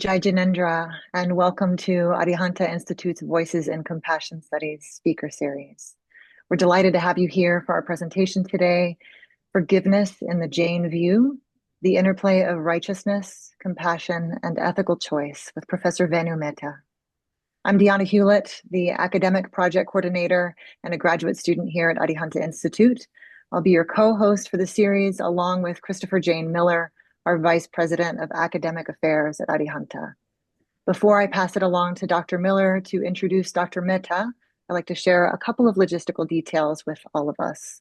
Jai Jinendra, and welcome to Arihanta Institute's Voices in Compassion Studies speaker series. We're delighted to have you here for our presentation today, Forgiveness in the Jain View, the Interplay of Righteousness, Compassion, and Ethical Choice with Professor Venu Mehta. I'm Deanna Hewlett, the Academic Project Coordinator and a graduate student here at Arihanta Institute. I'll be your co-host for the series, along with Christopher Jane Miller, our Vice President of Academic Affairs at Arihanta. Before I pass it along to Dr. Miller to introduce Dr. Mehta, I'd like to share a couple of logistical details with all of us.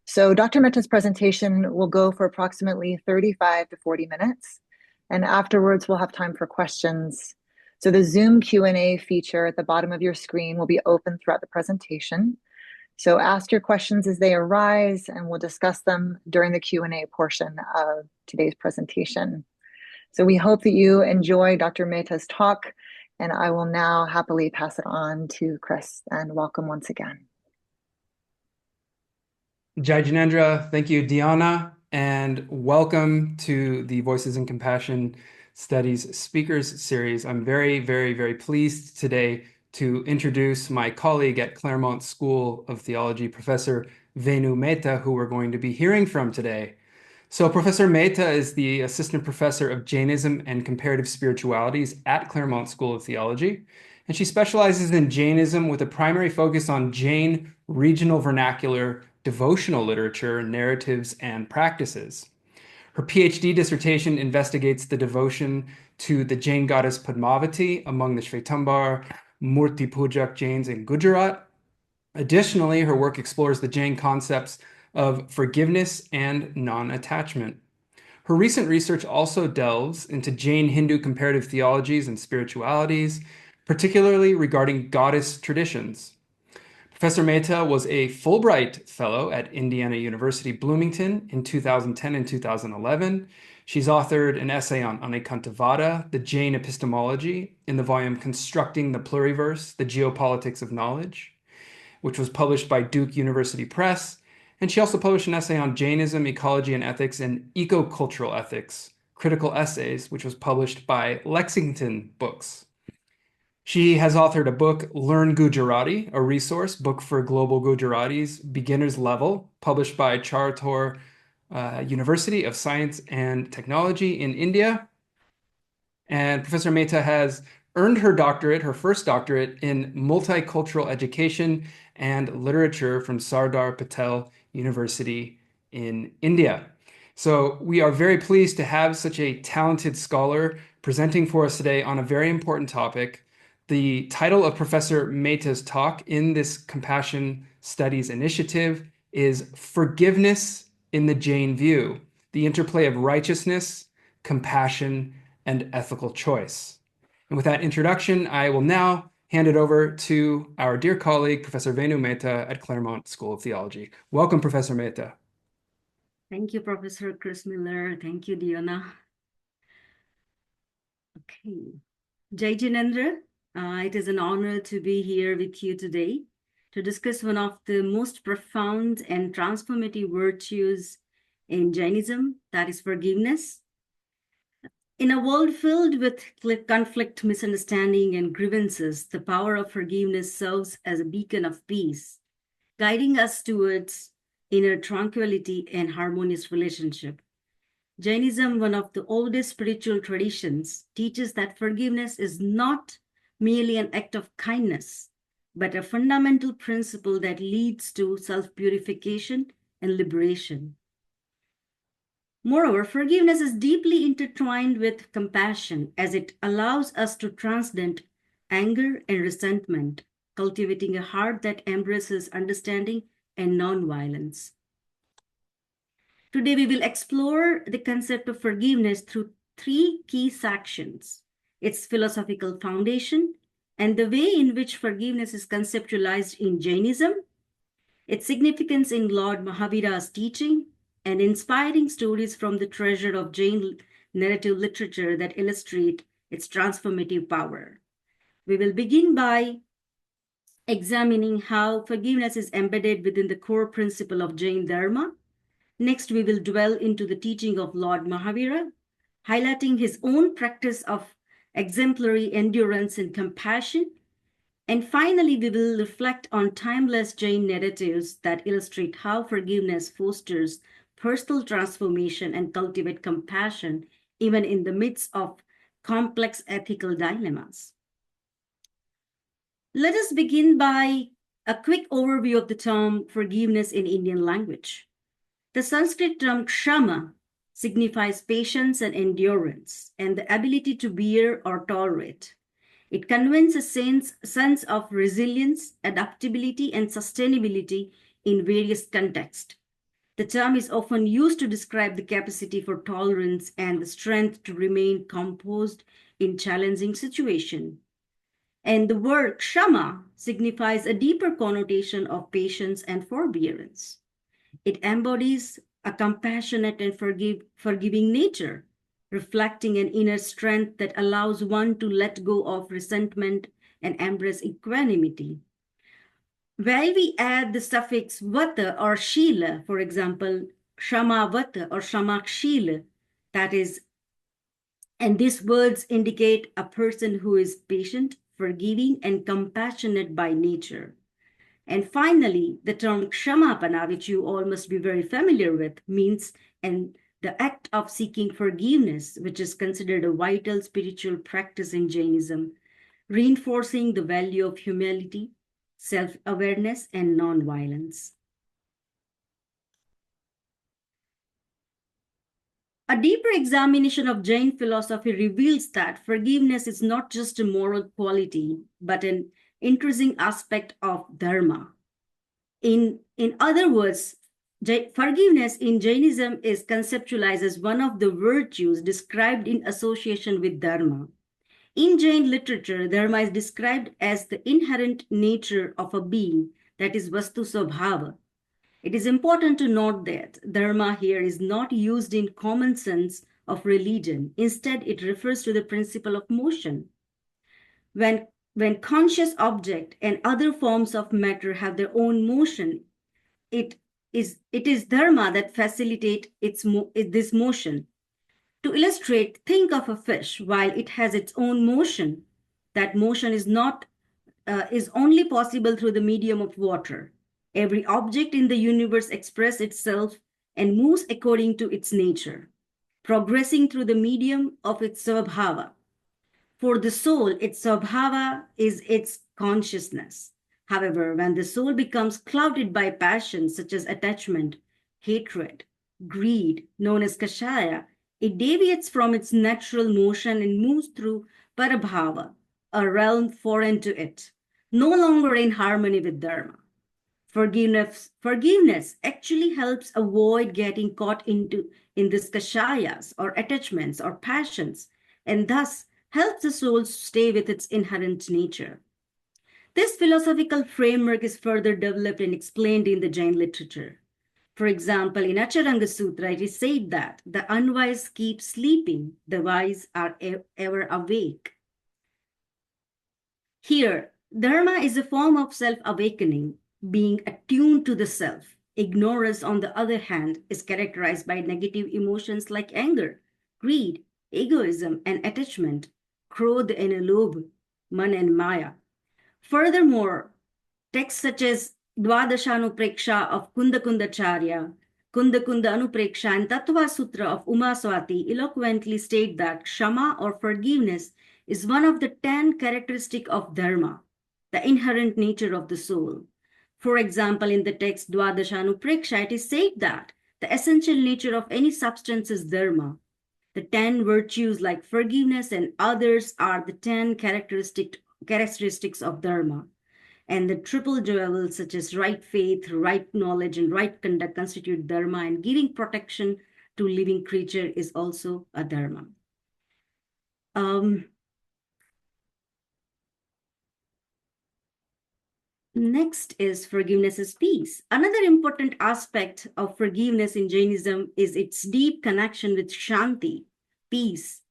So Dr. Mehta's presentation will go for approximately 35 to 40 minutes, and afterwards we'll have time for questions. So the Zoom Q&A feature at the bottom of your screen will be open throughout the presentation. So ask your questions as they arise, and we'll discuss them during the Q&A portion of today's presentation. So we hope that you enjoy Dr. Mehta's talk, and I will now happily pass it on to Chris, and welcome once again. Jai Jinendra, thank you, Deanna, and welcome to the Voices in Compassion Studies Speakers Series. I'm very, very, very pleased today to introduce my colleague at Claremont School of Theology, Professor Venu Mehta, who we're going to be hearing from today. So Professor Mehta is the Assistant Professor of Jainism and Comparative Spiritualities at Claremont School of Theology, and she specializes in Jainism with a primary focus on Jain regional vernacular devotional literature, narratives, and practices. Her Ph.D. dissertation investigates the devotion to the Jain Goddess Padmāvatī among the Shvetambar Murti Pujak Jains in Gujarat. Additionally, her work explores the Jain concepts of forgiveness and non-attachment. Her recent research also delves into Jain Hindu comparative theologies and spiritualities, particularly regarding goddess traditions. Professor Mehta was a Fulbright Fellow at Indiana University Bloomington in 2010 and 2011. She's authored an essay on Anekāntavāda, the Jain epistemology, in the volume Constructing the Pluriverse, The Geopolitics of Knowledge, which was published by Duke University Press. And she also published an essay on Jainism, ecology and ethics, and ecocultural ethics, critical essays, which was published by Lexington Books. She has authored a book, Learn Gujarati, a resource book for global Gujaratis, beginner's level, published by Charator University of Science and Technology in India. And Professor Mehta has earned her doctorate, her first doctorate, in multicultural education and literature from Sardar Patel University in India. So we are very pleased to have such a talented scholar presenting for us today on a very important topic. The title of Professor Mehta's talk in this Compassion Studies initiative is Forgiveness in the Jain View, the Interplay of Righteousness, Compassion, and Ethical Choice. And with that introduction, I will now hand it over to our dear colleague, Professor Venu Mehta at Claremont School of Theology. Welcome, Professor Mehta. Thank you, Professor Chris Miller. Thank you, Diana. Okay. Jai Jinendra. It is an honor to be here with you today to discuss one of the most profound and transformative virtues in Jainism, that is forgiveness. In a world filled with conflict, misunderstanding, and grievances, the power of forgiveness serves as a beacon of peace, guiding us towards inner tranquility and harmonious relationship. Jainism, one of the oldest spiritual traditions, teaches that forgiveness is not merely an act of kindness, but a fundamental principle that leads to self-purification and liberation. Moreover, forgiveness is deeply intertwined with compassion as it allows us to transcend anger and resentment, cultivating a heart that embraces understanding and non-violence. Today, we will explore the concept of forgiveness through three key sections: its philosophical foundation, and the way in which forgiveness is conceptualized in Jainism, its significance in Lord Mahavira's teaching, and inspiring stories from the treasure of Jain narrative literature that illustrate its transformative power. We will begin by examining how forgiveness is embedded within the core principle of Jain Dharma. Next, we will dwell into the teaching of Lord Mahavira, highlighting his own practice of exemplary endurance and compassion. And finally, we will reflect on timeless Jain narratives that illustrate how forgiveness fosters personal transformation and cultivate compassion, even in the midst of complex ethical dilemmas. Let us begin by a quick overview of the term forgiveness in Indian language. The Sanskrit term kshama signifies patience and endurance and the ability to bear or tolerate. It conveys a sense of resilience, adaptability, and sustainability in various contexts. The term is often used to describe the capacity for tolerance and the strength to remain composed in challenging situations. And the word kshama signifies a deeper connotation of patience and forbearance. It embodies a compassionate and forgiving nature, reflecting an inner strength that allows one to let go of resentment and embrace equanimity. While we add the suffix vata or shila, for example, kshama vata or shamakshila, that is, and these words indicate a person who is patient, forgiving, and compassionate by nature. And finally, the term kshamapana, which you all must be very familiar with, means the act of seeking forgiveness, which is considered a vital spiritual practice in Jainism, reinforcing the value of humility, self-awareness, and non-violence. A deeper examination of Jain philosophy reveals that forgiveness is not just a moral quality, but an intrinsic aspect of dharma. In other words, forgiveness in Jainism is conceptualized as one of the virtues described in association with dharma. In Jain literature, dharma is described as the inherent nature of a being, that is vastu svabhava. It is important to note that dharma here is not used in common sense of religion. Instead, it refers to the principle of motion. When conscious object and other forms of matter have their own motion, it is dharma that facilitate this motion. To illustrate, think of a fish. While it has its own motion, that motion is only possible through the medium of water. Every object in the universe expresses itself and moves according to its nature, progressing through the medium of its svabhava. For the soul, its svabhava is its consciousness. However, when the soul becomes clouded by passions such as attachment, hatred, greed, known as kashaya, it deviates from its natural motion and moves through parabhava, a realm foreign to it, no longer in harmony with dharma. Forgiveness actually helps avoid getting caught in this kashayas or attachments or passions, and thus helps the soul stay with its inherent nature. This philosophical framework is further developed and explained in the Jain literature. For example, in Acharanga Sutra, it is said that the unwise keep sleeping, the wise are ever awake. Here, dharma is a form of self-awakening, being attuned to the self. Ignorance, on the other hand, is characterized by negative emotions like anger, greed, egoism, and attachment, krodh and lobh, man and maya. Furthermore, texts such as Dvadashanupreksha of Kundakundacharya, Kundakunda Anupreksha, and Tattva Sutra of Umaswati eloquently state that kshama or forgiveness is one of the 10 characteristics of dharma, the inherent nature of the soul. For example, in the text Dvadashanupreksha, it is said that the essential nature of any substance is dharma. The 10 virtues like forgiveness and others are the 10 characteristics of dharma. And the triple jewels such as right faith, right knowledge, and right conduct constitute dharma, and giving protection to living creature is also a dharma. Next is forgiveness is peace. Another important aspect of forgiveness in Jainism is its deep connection with shanti, peace,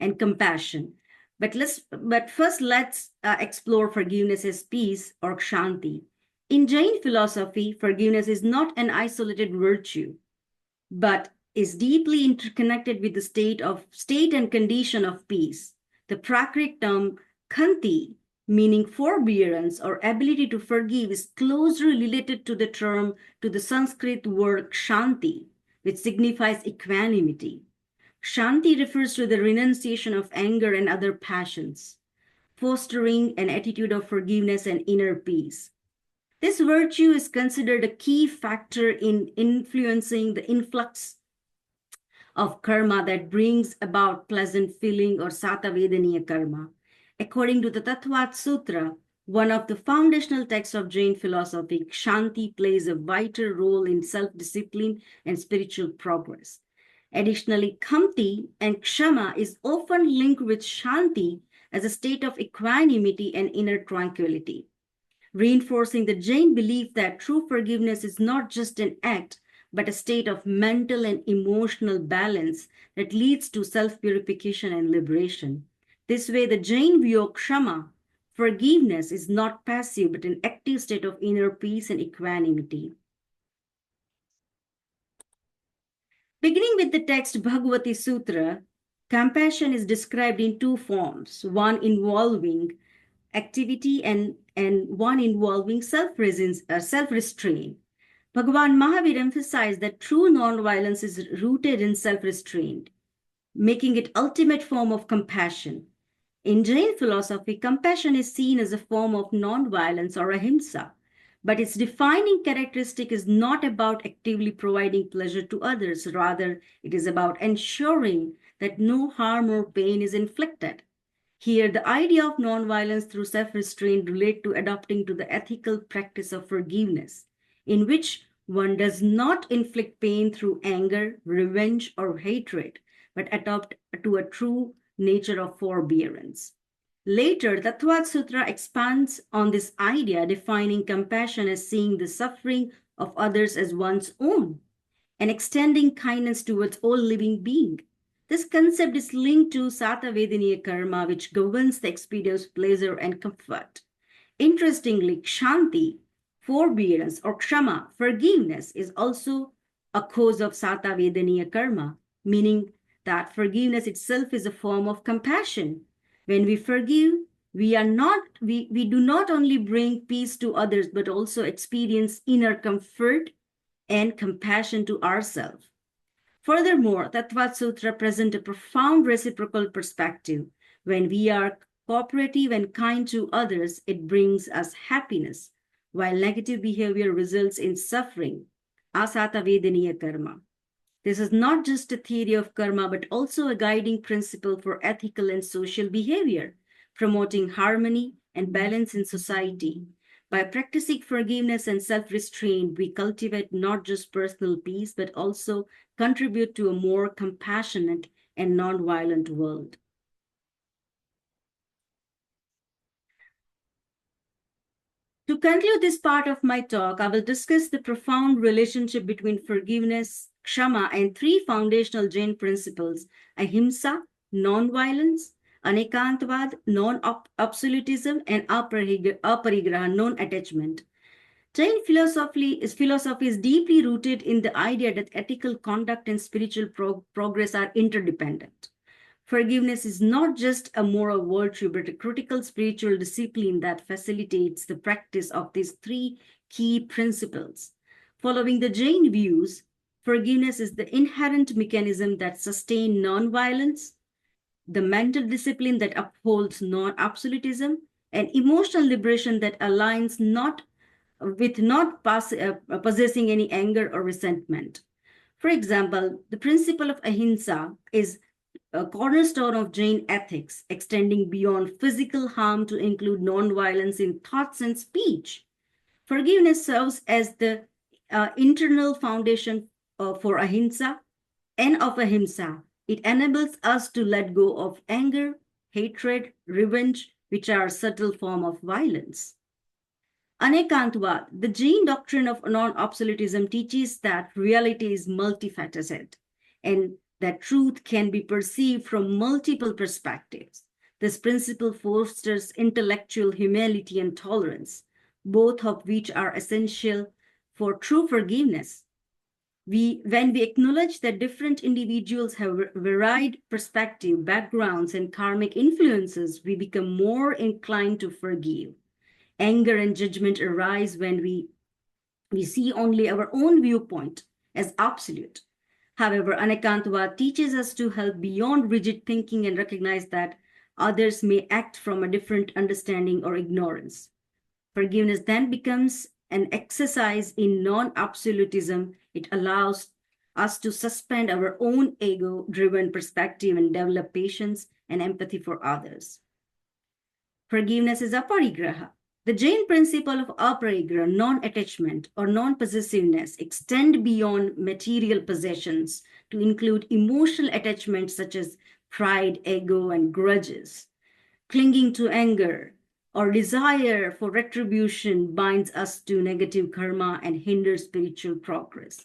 and compassion. But first, let's explore forgiveness as peace or kshanti. In Jain philosophy, forgiveness is not an isolated virtue, but is deeply interconnected with the state and condition of peace. The Prakrit term khanti, meaning forbearance or ability to forgive, is closely related to the Sanskrit word kshanti, which signifies equanimity. Kshanti refers to the renunciation of anger and other passions, fostering an attitude of forgiveness and inner peace. This virtue is considered a key factor in influencing the influx of karma that brings about pleasant feeling or satavedaniya karma. According to the Tattvat Sutra, one of the foundational texts of Jain philosophy, Kshanti plays a vital role in self-discipline and spiritual progress. Additionally, Khamti and Kshama is often linked with Shanti as a state of equanimity and inner tranquility, reinforcing the Jain belief that true forgiveness is not just an act, but a state of mental and emotional balance that leads to self-purification and liberation. This way, the Jain view of Kshama, forgiveness, is not passive, but an active state of inner peace and equanimity. Beginning with the text Bhagavati Sutra, compassion is described in two forms, one involving activity and one involving self-restraint. Bhagavan Mahavir emphasized that true non-violence is rooted in self-restraint, making it ultimate form of compassion. In Jain philosophy, compassion is seen as a form of non-violence or ahimsa, but its defining characteristic is not about actively providing pleasure to others. Rather, it is about ensuring that no harm or pain is inflicted. Here, the idea of non-violence through self-restraint relates to adopting to the ethical practice of forgiveness, in which one does not inflict pain through anger, revenge, or hatred, but adopt to a true nature of forbearance. Later, the Tattvat Sutra expands on this idea, defining compassion as seeing the suffering of others as one's own and extending kindness towards all living beings. This concept is linked to satavedaniya karma, which governs the experience of pleasure and comfort. Interestingly, kshanti, forbearance, or kshama, forgiveness, is also a cause of satavedaniya karma, meaning that forgiveness itself is a form of compassion. When we forgive, we do not only bring peace to others, but also experience inner comfort and compassion to ourselves. Furthermore, Tattvat Sutra presents a profound reciprocal perspective. When we are cooperative and kind to others, it brings us happiness, while negative behavior results in suffering, asatavedaniya karma. This is not just a theory of karma, but also a guiding principle for ethical and social behavior, promoting harmony and balance in society. By practicing forgiveness and self-restraint, we cultivate not just personal peace, but also contribute to a more compassionate and non-violent world. To conclude this part of my talk, I will discuss the profound relationship between forgiveness, kshama, and three foundational Jain principles: ahimsa, non-violence; Anekāntavāda, non-absolutism; and aparigraha, non-attachment. Jain philosophy is deeply rooted in the idea that ethical conduct and spiritual progress are interdependent. Forgiveness is not just a moral virtue, but a critical spiritual discipline that facilitates the practice of these three key principles. Following the Jain views, forgiveness is the inherent mechanism that sustains non-violence, the mental discipline that upholds non-absolutism, and emotional liberation that aligns not possessing any anger or resentment. For example, the principle of ahimsa is a cornerstone of Jain ethics, extending beyond physical harm to include non-violence in thoughts and speech. Forgiveness serves as the internal foundation for ahimsa and of ahimsa. It enables us to let go of anger, hatred, revenge, which are a subtle form of violence. Anekāntavāda, the Jain doctrine of non-absolutism, teaches that reality is multifaceted and that truth can be perceived from multiple perspectives. This principle fosters intellectual humility and tolerance, both of which are essential for true forgiveness. When we acknowledge that different individuals have varied perspective, backgrounds, and karmic influences, we become more inclined to forgive. Anger and judgment arise when we see only our own viewpoint as absolute. However, Anekāntavāda teaches us to help beyond rigid thinking and recognize that others may act from a different understanding or ignorance. Forgiveness then becomes an exercise in non-absolutism. It allows us to suspend our own ego-driven perspective and develop patience and empathy for others. Forgiveness is aparigraha. The Jain principle of aparigraha, non-attachment or non-possessiveness, extend beyond material possessions to include emotional attachments such as pride, ego, and grudges. Clinging to anger or desire for retribution binds us to negative karma and hinders spiritual progress.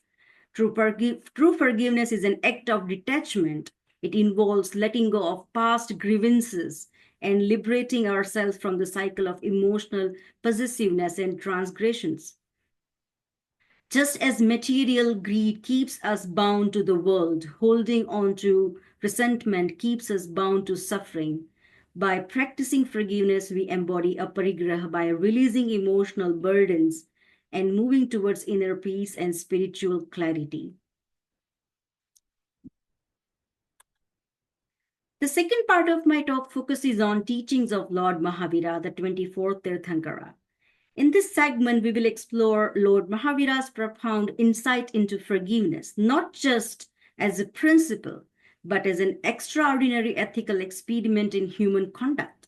True forgiveness is an act of detachment. It involves letting go of past grievances and liberating ourselves from the cycle of emotional possessiveness and transgressions. Just as material greed keeps us bound to the world, holding on to resentment keeps us bound to suffering. By practicing forgiveness, we embody aparigraha by releasing emotional burdens and moving towards inner peace and spiritual clarity. The second part of my talk focuses on teachings of Lord Mahavira, the 24th Tirthankara. In this segment, we will explore Lord Mahavira's profound insight into forgiveness, not just as a principle, but as an extraordinary ethical experiment in human conduct.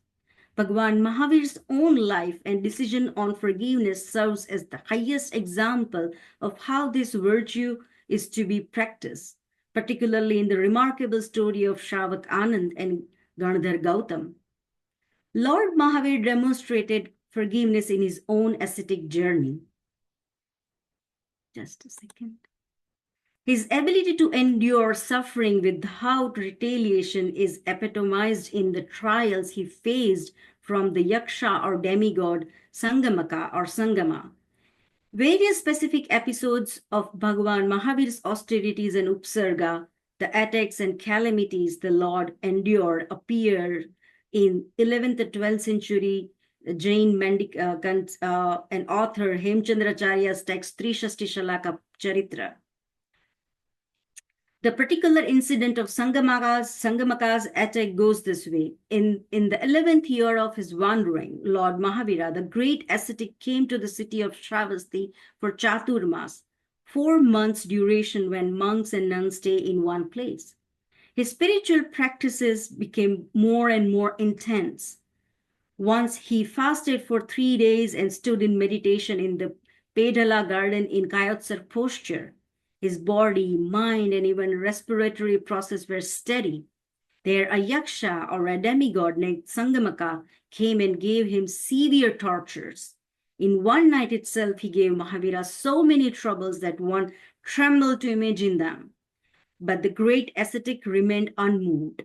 Bhagwan Mahavir's own life and decision on forgiveness serves as the highest example of how this virtue is to be practiced, particularly in the remarkable story of Shravat Anand and Ganadhar Gautam. Lord Mahavir demonstrated forgiveness in his own ascetic journey. Just a second. His ability to endure suffering without retaliation is epitomized in the trials he faced from the Yaksha or demigod Sangamaka or Sangama. Various specific episodes of Bhagavan Mahavir's austerities and upsarga, the attacks and calamities the Lord endured, appear in 11th and 12th century Jain mendicant and author Hemchandracharya's text Trishashti Shalaka Charitra. The particular incident of Sangamaka's attack goes this way. In the 11th year of his wandering, Lord Mahavira, the great ascetic, came to the city of Shravasti for Chaturmas, 4 months duration when monks and nuns stay in one place. His spiritual practices became more and more intense. Once he fasted for 3 days and stood in meditation in the Pedala garden in Kayotsar posture. His body, mind, and even respiratory process were steady. There, a yaksha or a demigod named Sangamaka came and gave him severe tortures. In one night itself, he gave Mahavira so many troubles that one trembled to imagine them. But the great ascetic remained unmoved.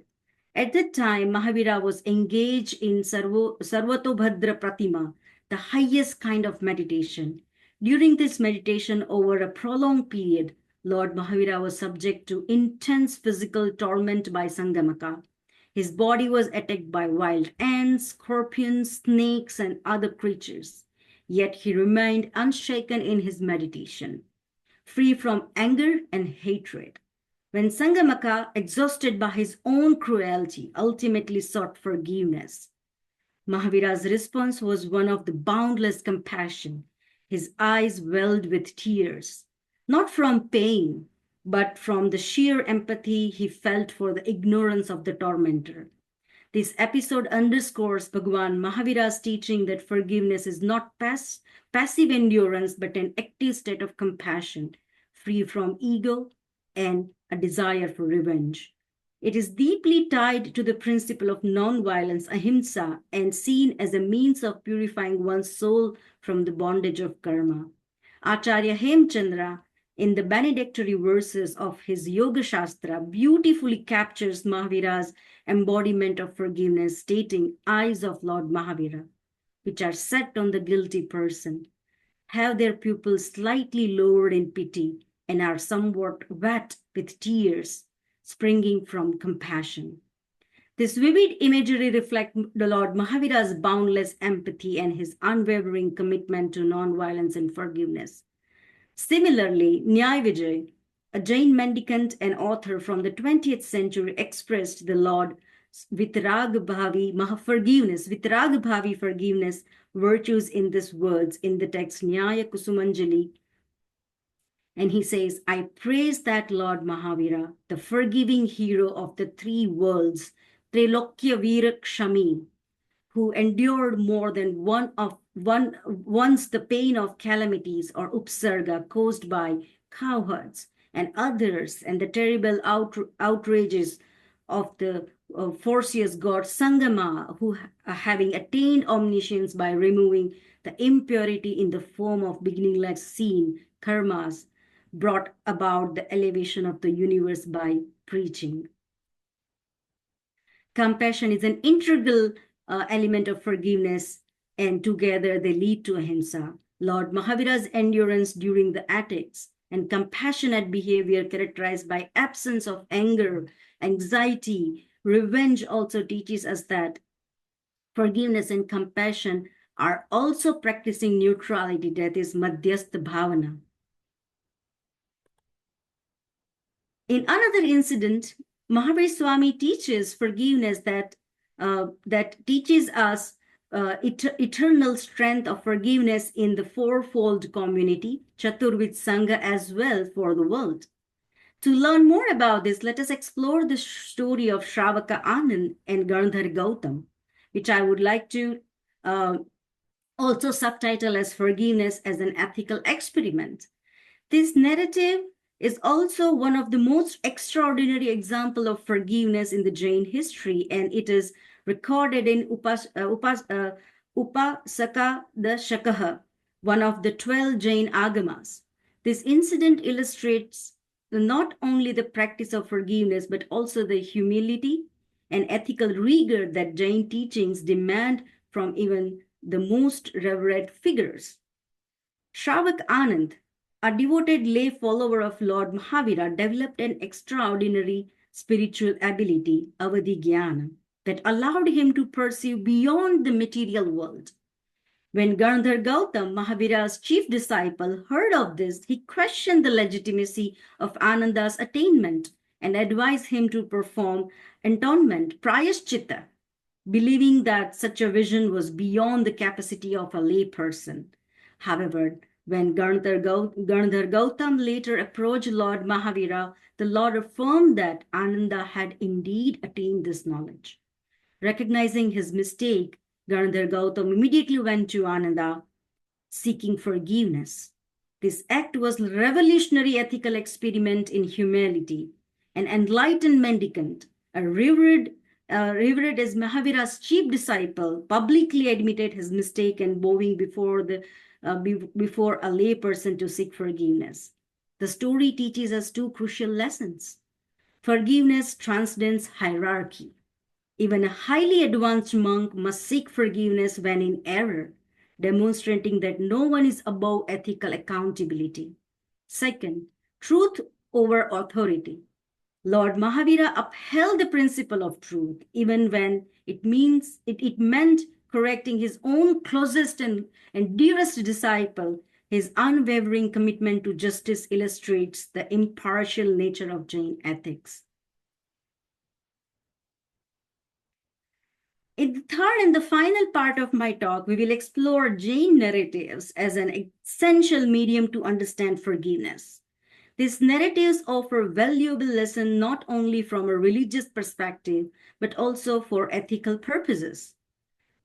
At that time, Mahavira was engaged in Sarvatobhadra Pratima, the highest kind of meditation. During this meditation, over a prolonged period, Lord Mahavira was subject to intense physical torment by Sangamaka. His body was attacked by wild ants, scorpions, snakes, and other creatures. Yet he remained unshaken in his meditation, free from anger and hatred. When Sangamaka, exhausted by his own cruelty, ultimately sought forgiveness, Mahavira's response was one of the boundless compassion. His eyes welled with tears, not from pain, but from the sheer empathy he felt for the ignorance of the tormentor. This episode underscores Bhagwan Mahavira's teaching that forgiveness is not passive endurance, but an active state of compassion, free from ego and a desire for revenge. It is deeply tied to the principle of non-violence, ahimsa, and seen as a means of purifying one's soul from the bondage of karma. Acharya Hemchandra, in the benedictory verses of his Yoga Shastra, beautifully captures Mahavira's embodiment of forgiveness, stating, "Eyes of Lord Mahavira, which are set on the guilty person, have their pupils slightly lowered in pity and are somewhat wet with tears springing from compassion. This vivid imagery reflects the Lord Mahavira's boundless empathy and his unwavering commitment to nonviolence and forgiveness. Similarly, Nyaya Vijay, a Jain mendicant and author from the 20th century, expressed the Lord Vitaragabhavi forgiveness virtues in these words in the text Nyaya Kusumanjali. And he says, I praise that Lord Mahavira, the forgiving hero of the three worlds, Trilokya Veera Kshami, who endured more than once the pain of calamities or upsarga caused by cowherds and others, and the terrible outrages of the Forcious god Sangama, who having attained omniscience by removing the impurity in the form of beginningless sin, karmas, brought about the elevation of the universe by preaching. Compassion is an integral element of forgiveness, and together they lead to ahimsa. Lord Mahavira's endurance during the attacks and compassionate behavior characterized by absence of anger, anxiety, revenge also teaches us that forgiveness and compassion are also practicing neutrality, that is madhyastha bhavana. In another incident, Mahavir Swami teaches forgiveness that teaches us eternal strength of forgiveness in the fourfold community, Chaturvid Sangha, as well for the world. To learn more about this, let us explore the story of Shravaka Anand and Gandhar Gautam, which I would like to also subtitle as Forgiveness as an Ethical Experiment. This narrative is also one of the most extraordinary examples of forgiveness in the Jain history, and it is recorded in Upasaka Shakaha, one of the 12 Jain Agamas. This incident illustrates not only the practice of forgiveness, but also the humility and ethical rigor that Jain teachings demand from even the most revered figures. Shravak Anand, a devoted lay follower of Lord Mahavira, developed an extraordinary spiritual ability, Avadhi Jnana, that allowed him to perceive beyond the material world. When Gandhar Gautam, Mahavira's chief disciple, heard of this, he questioned the legitimacy of Ananda's attainment and advised him to perform atonement, prayashchitta, believing that such a vision was beyond the capacity of a lay person. However, when Gandhar Gautam later approached Lord Mahavira, the Lord affirmed that Ananda had indeed attained this knowledge. Recognizing his mistake, Gandhar Gautam immediately went to Ananda, seeking forgiveness. This act was a revolutionary ethical experiment in humility. An enlightened mendicant, revered as Mahavira's chief disciple, publicly admitted his mistake and bowing before a lay person to seek forgiveness. The story teaches us two crucial lessons. Forgiveness transcends hierarchy. Even a highly advanced monk must seek forgiveness when in error, demonstrating that no one is above ethical accountability. Second, truth over authority. Lord Mahavira upheld the principle of truth, even when it meant correcting his own closest and dearest disciple. His unwavering commitment to justice illustrates the impartial nature of Jain ethics. In the third and the final part of my talk, we will explore Jain narratives as an essential medium to understand forgiveness. These narratives offer valuable lessons not only from a religious perspective, but also for ethical purposes.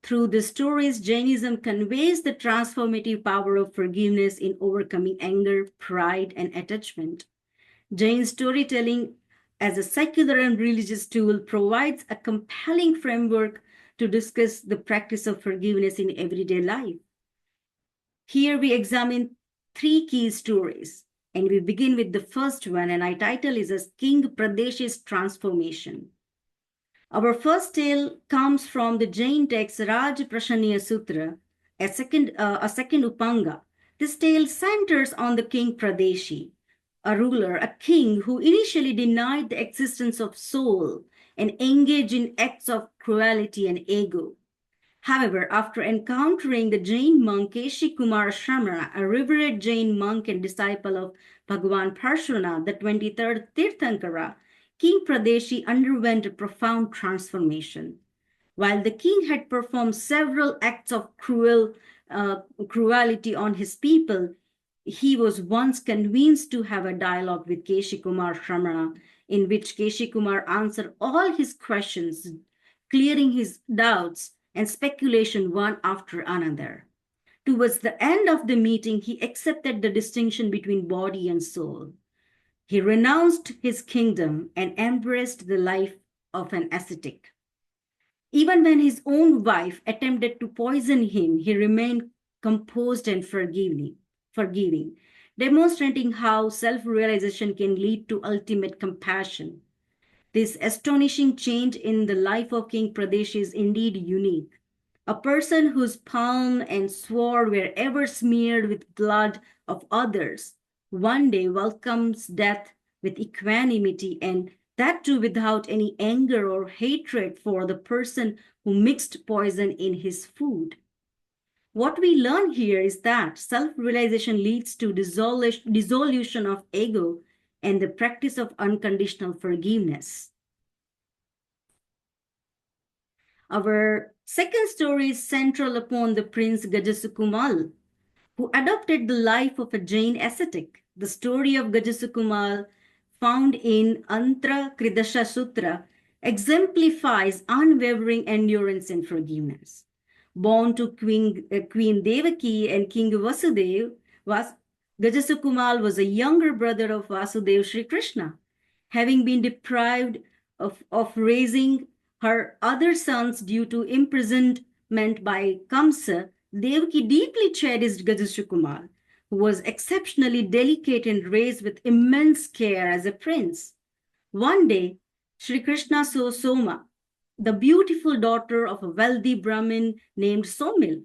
Through the stories, Jainism conveys the transformative power of forgiveness in overcoming anger, pride, and attachment. Jain storytelling as a secular and religious tool provides a compelling framework to discuss the practice of forgiveness in everyday life. Here we examine three key stories, and we begin with the first one, and our title is as King Pradesh's Transformation. Our first tale comes from the Jain text Raj Prashaniya Sutra, a second Upanga. This tale centers on the King Pradeshi, a ruler, a king who initially denied the existence of soul and engaged in acts of cruelty and ego. However, after encountering the Jain monk Keshi Kumar Sharma, a revered Jain monk and disciple of Bhagavan Parshuranath, the 23rd Tirthankara, King Pradeshi underwent a profound transformation. While the king had performed several acts of cruelty on his people, he was once convinced to have a dialogue with Keshi Kumar Sharma, in which Keshi Kumar answered all his questions, clearing his doubts and speculation one after another. Towards the end of the meeting, he accepted the distinction between body and soul. He renounced his kingdom and embraced the life of an ascetic. Even when his own wife attempted to poison him, he remained composed and forgiving, demonstrating how self-realization can lead to ultimate compassion. This astonishing change in the life of King Pradesh is indeed unique. A person whose palm and sword were ever smeared with blood of others, one day welcomes death with equanimity, and that too without any anger or hatred for the person who mixed poison in his food. What we learn here is that self-realization leads to dissolution of ego and the practice of unconditional forgiveness. Our second story is central upon the prince Gajasukumal, who adopted the life of a Jain ascetic. The story of Gajasukumal, found in Antra Kridasha Sutra, exemplifies unwavering endurance and forgiveness. Born to Queen Devaki and King Vasudeva, Gajasukumal was a younger brother of Vasudeva Sri Krishna. Having been deprived of raising her other sons due to imprisonment by Kamsa, Devaki deeply cherished Gajasukumal, who was exceptionally delicate and raised with immense care as a prince. One day, Sri Krishna saw Soma, the beautiful daughter of a wealthy Brahmin named Somil,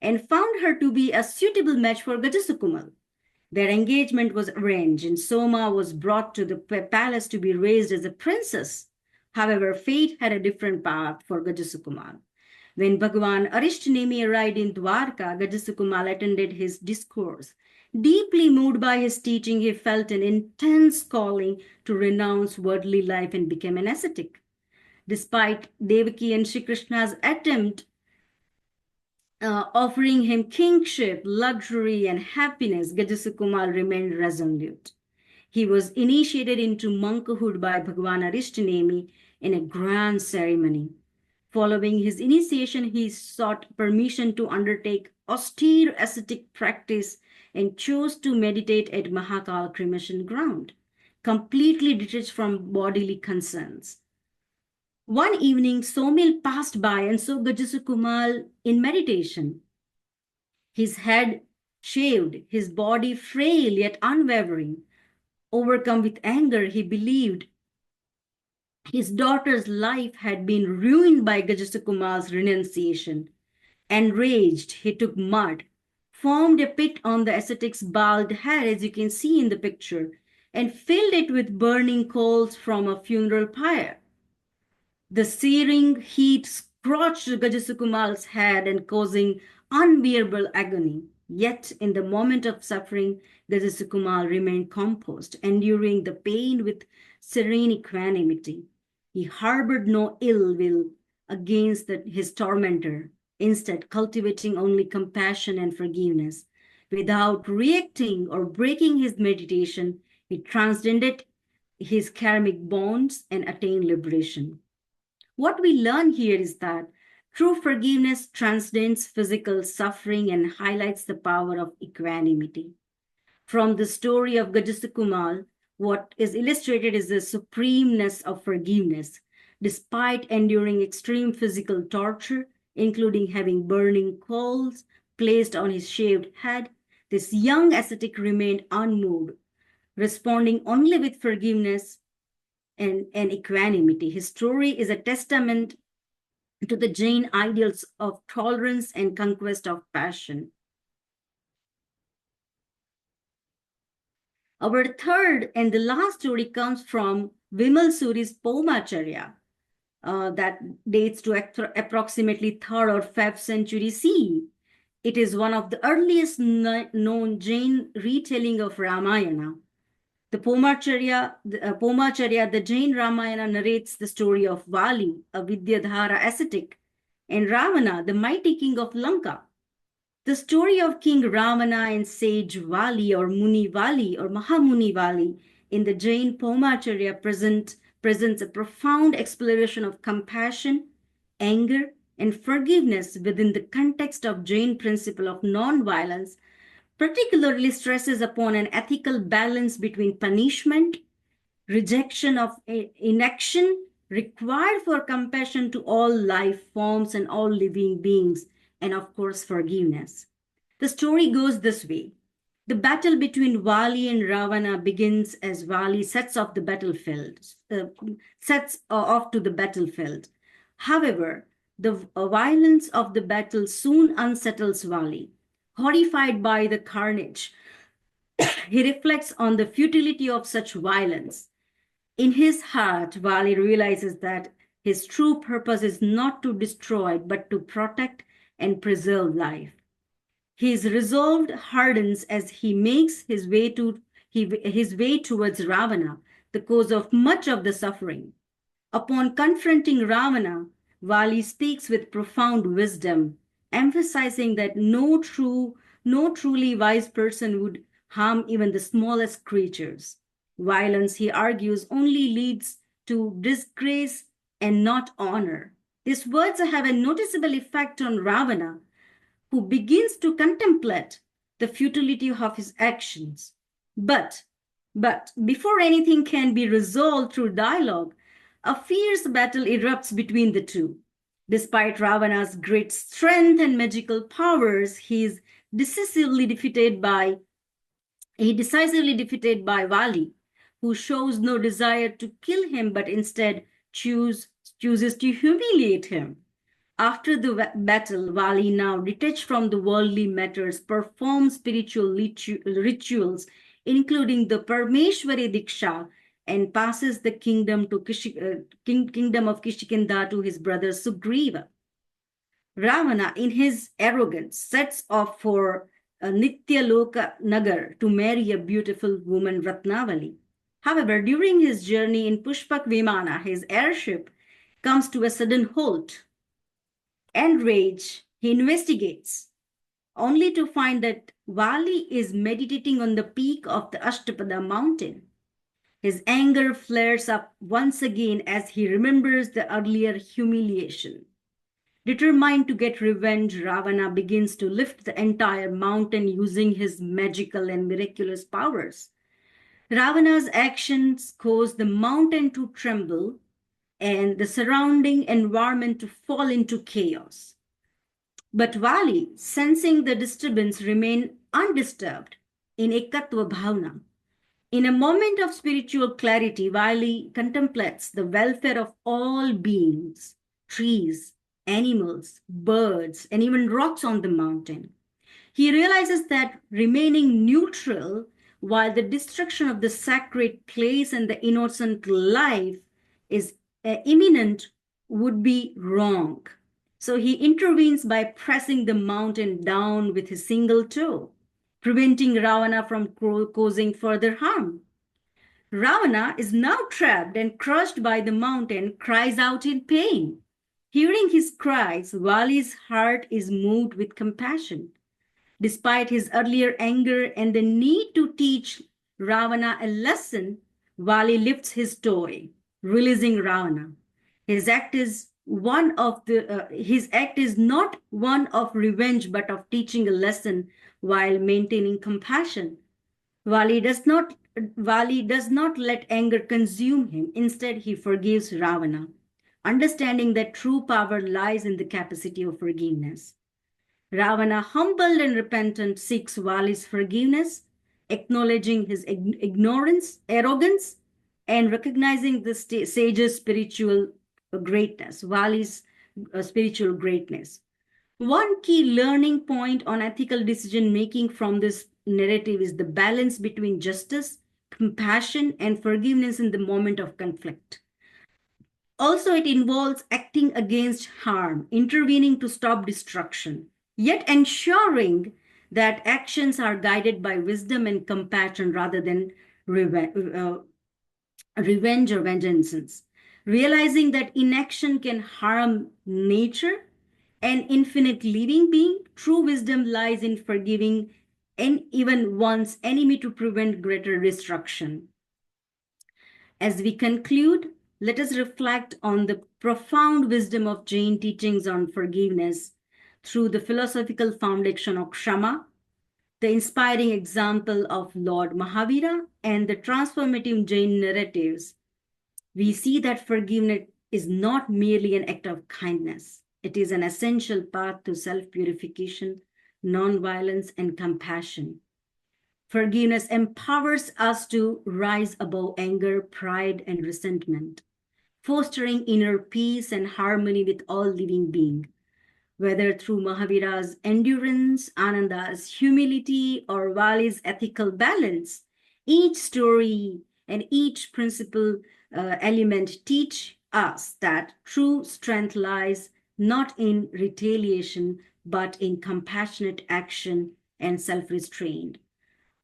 and found her to be a suitable match for Gajasukumal. Their engagement was arranged, and Soma was brought to the palace to be raised as a princess. However, fate had a different path for Gajasukumal. When Bhagavan Arishtnemi arrived in Dwarka, Gajasukumal attended his discourse. Deeply moved by his teaching, he felt an intense calling to renounce worldly life and become an ascetic. Despite Devaki and Sri Krishna's attempt offering him kingship, luxury, and happiness, Gajasukumal remained resolute. He was initiated into monkhood by Bhagavan Arishtnemi in a grand ceremony. Following his initiation, he sought permission to undertake austere ascetic practice and chose to meditate at Mahakal cremation ground, completely detached from bodily concerns. One evening, Somil passed by and saw Gajasukumal in meditation. His head shaved, his body frail yet unwavering. Overcome with anger, he believed his daughter's life had been ruined by Gajasukumal's renunciation. Enraged, he took mud, formed a pit on the ascetic's bald head, as you can see in the picture, and filled it with burning coals from a funeral pyre. The searing heat scorched Gajasukumal's head and causing unbearable agony. Yet, in the moment of suffering, Gajasukumal remained composed, enduring the pain with serene equanimity. He harbored no ill will against his tormentor, instead cultivating only compassion and forgiveness. Without reacting or breaking his meditation, he transcended his karmic bonds and attained liberation. What we learn here is that true forgiveness transcends physical suffering and highlights the power of equanimity. From the story of Gajasukumal, what is illustrated is the supremeness of forgiveness. Despite enduring extreme physical torture, including having burning coals placed on his shaved head, this young ascetic remained unmoved, responding only with forgiveness and equanimity. His story is a testament to the Jain ideals of tolerance and conquest of passion. Our third and the last story comes from Vimal Suri's Pomacharya, that dates to approximately 3rd or 5th century CE. It is one of the earliest known Jain retelling of Ramayana. The Pomacharya, the Jain Ramayana, narrates the story of Vali, a Vidyadhara ascetic, and Ravana, the mighty king of Lanka. The story of King Ravana and sage Vali or Muni Vali or Mahamuni Vali in the Jain Pomacharya presents a profound exploration of compassion, anger, and forgiveness within the context of Jain principle of non-violence, particularly stresses upon an ethical balance between punishment, rejection of inaction required for compassion to all life forms and all living beings, and of course, forgiveness. The story goes this way. The battle between Vali and Ravana begins as Vali sets off to the battlefield. However, the violence of the battle soon unsettles Vali. Horrified by the carnage, he reflects on the futility of such violence. In his heart, Vali realizes that his true purpose is not to destroy, but to protect and preserve life. His resolve hardens as he makes his way towards Ravana, the cause of much of the suffering. Upon confronting Ravana, Vali speaks with profound wisdom, emphasizing that no truly wise person would harm even the smallest creatures. Violence, he argues, only leads to disgrace and not honor. These words have a noticeable effect on Ravana, who begins to contemplate the futility of his actions. But before anything can be resolved through dialogue, a fierce battle erupts between the two. Despite Ravana's great strength and magical powers, he is decisively defeated by Vali, who shows no desire to kill him, but instead chooses to humiliate him. After the battle, Vali, now detached from the worldly matters, performs spiritual rituals, including the Parmeshwari Diksha, and passes the kingdom of Kishkinda to his brother Sugriva. Ravana, in his arrogance, sets off for Nityaloka Nagar to marry a beautiful woman, Ratnavali. However, during his journey in Pushpak Vimana, his airship comes to a sudden halt. Enraged, he investigates, only to find that Vali is meditating on the peak of the Ashtapada mountain. His anger flares up once again as he remembers the earlier humiliation. Determined to get revenge, Ravana begins to lift the entire mountain using his magical and miraculous powers. Ravana's actions cause the mountain to tremble and the surrounding environment to fall into chaos. But Vali, sensing the disturbance, remains undisturbed in Ekatva Bhavana. In a moment of spiritual clarity, Vali contemplates the welfare of all beings, trees, animals, birds, and even rocks on the mountain. He realizes that remaining neutral while the destruction of the sacred place and the innocent life is imminent would be wrong. So he intervenes by pressing the mountain down with his single toe, preventing Ravana from causing further harm. Ravana is now trapped and crushed by the mountain, cries out in pain. Hearing his cries, Vali's heart is moved with compassion. Despite his earlier anger and the need to teach Ravana a lesson, Vali lifts his toy, releasing Ravana. His act is not one of revenge, but of teaching a lesson while maintaining compassion. Vali does not let anger consume him. Instead, he forgives Ravana, understanding that true power lies in the capacity of forgiveness. Ravana, humbled and repentant, seeks Vali's forgiveness, acknowledging his arrogance, and recognizing the sage's spiritual greatness, Vali's spiritual greatness. One key learning point on ethical decision-making from this narrative is the balance between justice compassion, and forgiveness in the moment of conflict. Also, it involves acting against harm, intervening to stop destruction, yet ensuring that actions are guided by wisdom and compassion rather than revenge or vengeance. Realizing that inaction can harm nature and infinite living being, true wisdom lies in forgiving and even one's enemy to prevent greater destruction. As we conclude, let us reflect on the profound wisdom of Jain teachings on forgiveness through the philosophical foundation of Kshama, the inspiring example of Lord Mahavira, and the transformative Jain narratives. We see that forgiveness is not merely an act of kindness. It is an essential path to self-purification, non-violence, and compassion. Forgiveness empowers us to rise above anger, pride, and resentment, fostering inner peace and harmony with all living beings. Whether through Mahavira's endurance, Ananda's humility, or Vali's ethical balance, each story and each principle element teach us that true strength lies not in retaliation, but in compassionate action and self-restraint.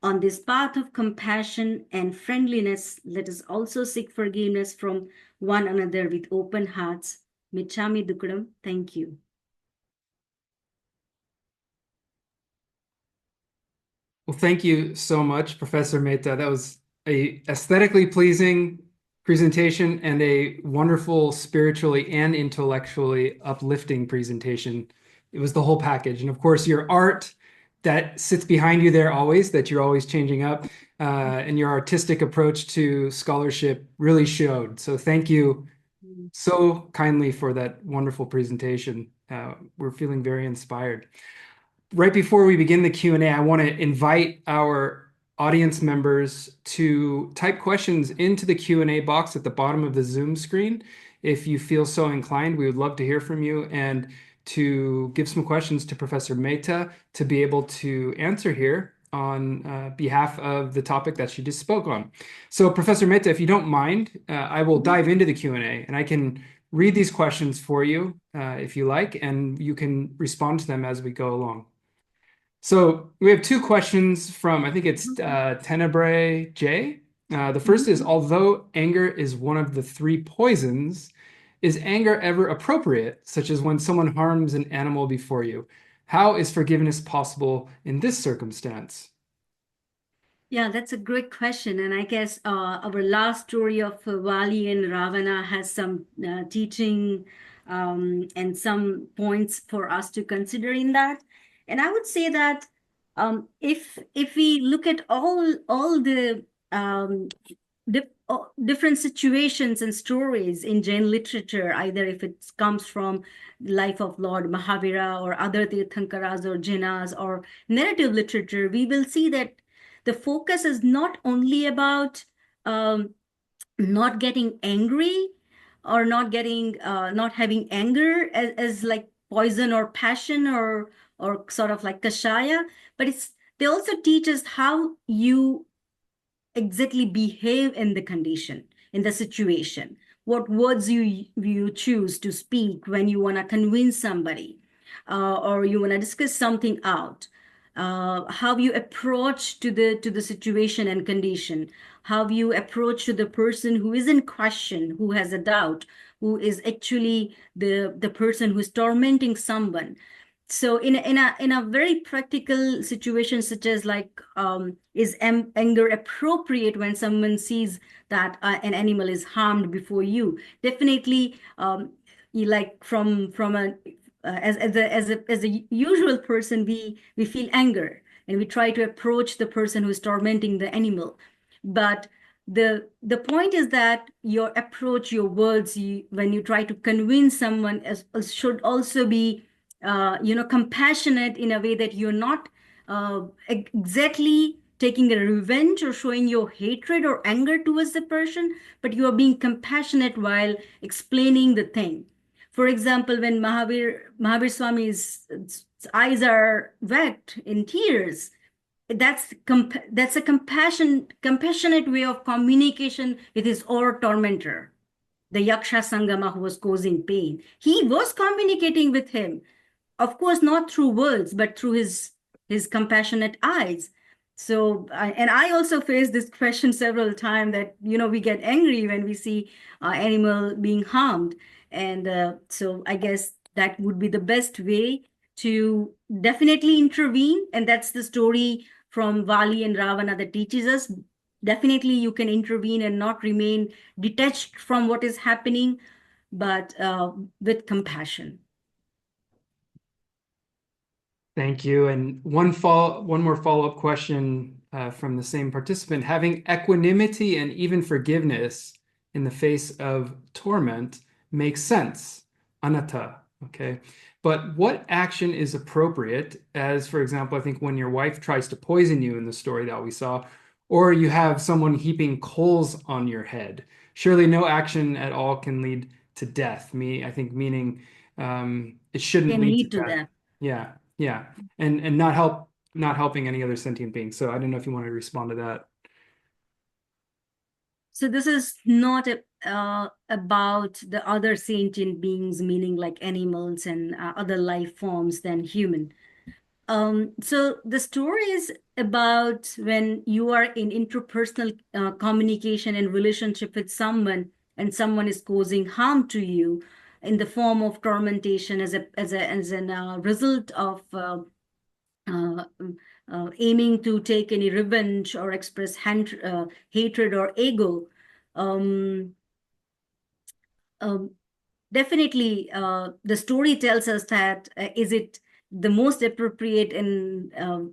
On this path of compassion and friendliness, let us also seek forgiveness from one another with open hearts. Michami Dukadam, thank you. Well, thank you so much, Professor Mehta. That was a aesthetically pleasing presentation and a wonderful spiritually and intellectually uplifting presentation. It was the whole package. And of course, your art that sits behind you there always, that you're always changing up, and your artistic approach to scholarship really showed. So thank you so kindly for that wonderful presentation. We're feeling very inspired. Right before we begin the Q&A, I want to invite our audience members to type questions into the Q&A box at the bottom of the Zoom screen. If you feel so inclined, we would love to hear from you and to give some questions to Professor Mehta to be able to answer here on behalf of the topic that she just spoke on. So Professor Mehta, if you don't mind, I will dive into the Q&A and I can read these questions for you if you like, and you can respond to them as we go along. So we have two questions from, I think it's Tenebrae J. The first is, although anger is one of the three poisons, is anger ever appropriate, such as when someone harms an animal before you? How is forgiveness possible in this circumstance? Yeah, that's a great question. And I guess our last story of Vali and Ravana has some teaching and some points for us to consider in that. And I would say that if we look at all the different situations and stories in Jain literature, either if it comes from life of Lord Mahavira or other Tirthankaras or Jainas or narrative literature, we will see that the focus is not only about not getting angry or not having anger as like poison or passion or sort of like kashaya, but they also teach us how you exactly behave in the condition, in the situation, what words you choose to speak when you want to convince somebody or you want to discuss something out. How you approach to the situation and condition, how you approach to the person who is in question, who has a doubt, who is actually the person who is tormenting someone. So in a very practical situation, such as like, is anger appropriate when someone sees that an animal is harmed before you? Definitely, you like from a as a usual person, we feel anger and we try to approach the person who is tormenting the animal. But the point is that your approach, your words, when you try to convince someone, should also be compassionate in a way that you're not exactly taking a revenge or showing your hatred or anger towards the person, but you are being compassionate while explaining the thing. For example, when Mahavir Swami's eyes are wet in tears, that's a compassionate way of communication with his or tormentor, the Yaksha Sangama who was causing pain. He was communicating with him, of course, not through words, but through his compassionate eyes. So, and I also faced this question several times that, we get angry when we see animal being harmed. And so I guess that would be the best way to definitely intervene. And that's the story from Vali and Ravana that teaches us. Definitely you can intervene and not remain detached from what is happening, but with compassion. Thank you. And one more follow-up question from the same participant. Having equanimity and even forgiveness in the face of torment makes sense, anatta, okay? But what action is appropriate, as, for example, I think when your wife tries to poison you in the story that we saw, or you have someone heaping coals on your head? Surely no action at all can lead to death. I think meaning it shouldn't Can lead lead to to death. that. Yeah, yeah, and not helping any other sentient beings. So I don't know if you want to respond to that. So this is not about the other sentient beings, meaning like animals and other life forms than human. So the story is about when you are in interpersonal communication and relationship with someone, and someone is causing harm to you in the form of tormentation as a result of aiming to take any revenge or express hatred or ego. Definitely, the story tells us that is it the most appropriate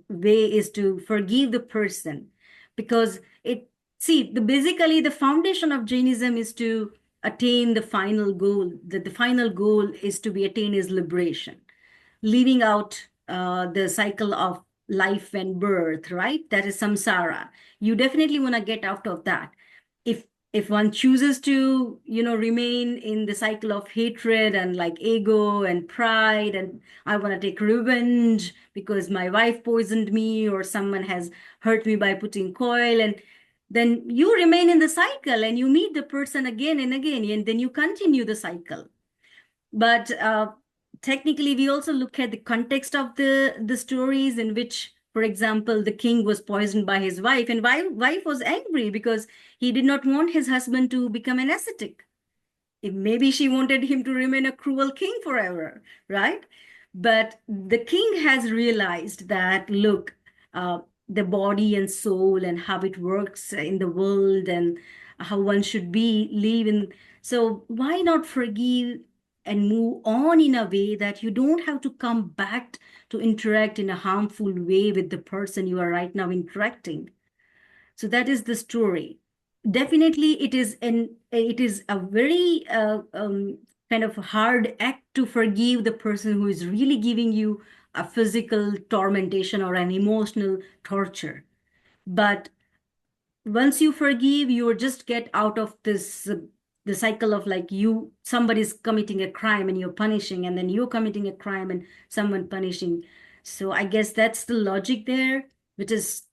way is to forgive the person, because basically the foundation of Jainism is to attain the final goal. The final goal is to be attained is liberation, leaving out the cycle of life and birth, right? That is samsara. You definitely want to get out of that. If one chooses to, remain in the cycle of hatred and like ego and pride, and I want to take revenge because my wife poisoned me or someone has hurt me by putting coil, and then you remain in the cycle and you meet the person again and again, and then you continue the cycle. But technically, we also look at the context of the stories in which, for example, the king was poisoned by his wife, and wife was angry because he did not want his husband to become an ascetic. Maybe she wanted him to remain a cruel king forever, right? But the king has realized that, look, the body and soul and how it works in the world and how one should live in. So why not forgive and move on in a way that you don't have to come back to interact in a harmful way with the person you are right now interacting. So that is the story. Definitely, it is a very kind of hard act to forgive the person who is really giving you a physical tormentation or an emotional torture. But once you forgive, you just get out of this the cycle of like somebody's committing a crime and you're punishing, and then you're committing a crime and someone punishing. So I guess that's the logic there, which is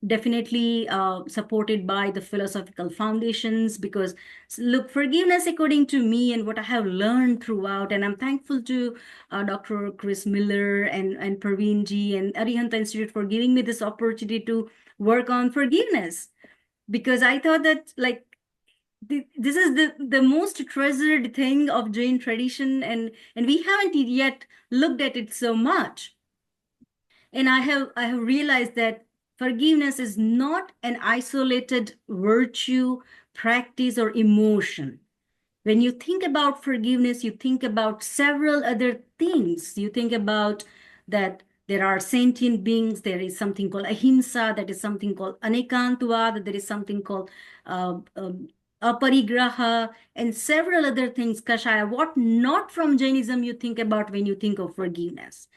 definitely supported by the philosophical foundations. Because look, forgiveness, according to me and what I have learned throughout, and I'm thankful to Dr. Chris Miller and Praveen Ji and Arihanta Institute for giving me this opportunity to work on forgiveness, because I thought that like this is the most treasured thing of Jain tradition, and we haven't yet looked at it so much. And I have realized that forgiveness is not an isolated virtue, practice, or emotion. When you think about forgiveness, you think about several other things. You think about that there are sentient beings, there is something called ahimsa, that is something called Anekāntavāda, there is something called aparigraha, and several other things, kashaya. What not from Jainism you think about when you think of forgiveness?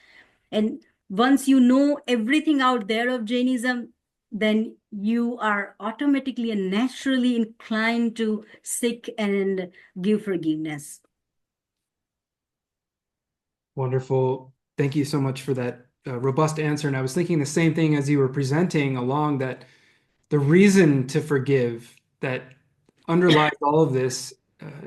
And once you know everything out there of Jainism, then you are automatically and naturally inclined to seek and give forgiveness. Wonderful. Thank you so much for that robust answer. And I was thinking the same thing as you were presenting along, that the reason to forgive that underlies all of this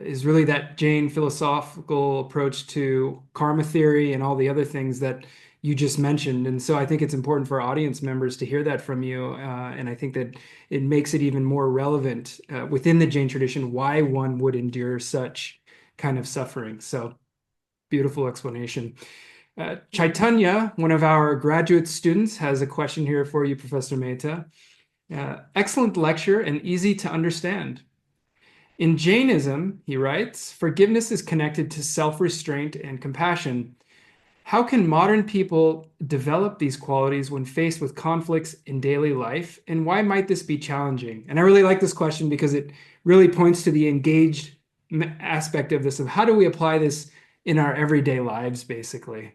is really that Jain philosophical approach to karma theory and all the other things that you just mentioned. And so I think it's important for audience members to hear that from you. And I think that it makes it even more relevant within the Jain tradition why one would endure such kind of suffering. So beautiful explanation. Chaitanya, one of our graduate students, has a question here for you, Professor Mehta. Excellent lecture and easy to understand. In Jainism, he writes, forgiveness is connected to self-restraint and compassion. How can modern people develop these qualities when faced with conflicts in daily life, and why might this be challenging? And I really like this question because it really points to the engaged aspect of this, of how do we apply this in our everyday lives, basically.